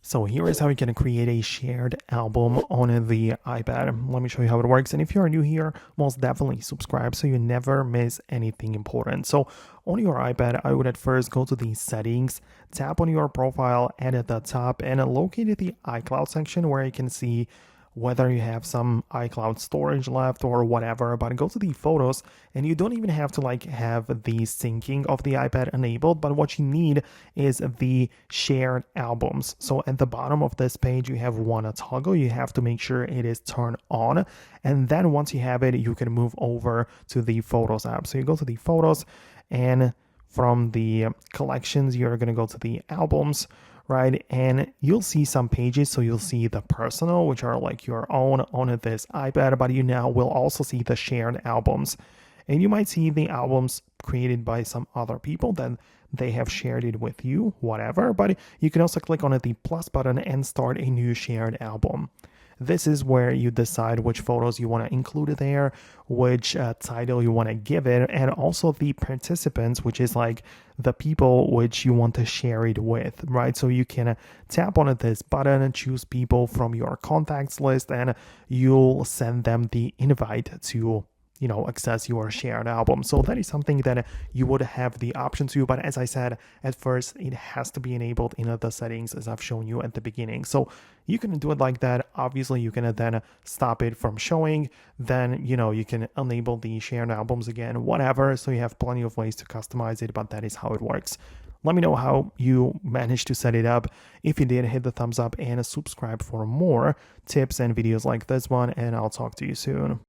So here is how you can create a shared album on the iPad. Let me show you how it works. And if you're new here, most definitely subscribe so you never miss anything important. So on your iPad, I would at first go to the settings, tap on your profile, and at the top and locate the iCloud section where you can see whether you have some iCloud storage left or whatever. But go to the photos, and you don't even have to have the syncing of the iPad enabled, but what you need is the shared albums. So at the bottom of this page, you have one toggle. You have to make sure it is turned on, and then once you have it, you can move over to the Photos app. So you go to the Photos, and from the collections, you're going to go to the albums, right? And you'll see some pages. So you'll see the personal, which are like your own on this iPad, but you now will also see the shared albums. And you might see the albums created by some other people, then they have shared it with you, whatever. But you can also click on the plus button and start a new shared album. This is where you decide which photos you want to include there, which title you want to give it, and also the participants, which is like the people which you want to share it with, right? So you can tap on this button and choose people from your contacts list, and you'll send them the invite to access your shared album. So that is something that you would have the option to, but as I said, at first it has to be enabled in the settings as I've shown you at the beginning. So you can do it like that. Obviously you can then stop it from showing, then you can enable the shared albums again, whatever. So you have plenty of ways to customize it, but that is how it works. Let me know how you managed to set it up. If you did, hit the thumbs up and subscribe for more tips and videos like this one, and I'll talk to you soon.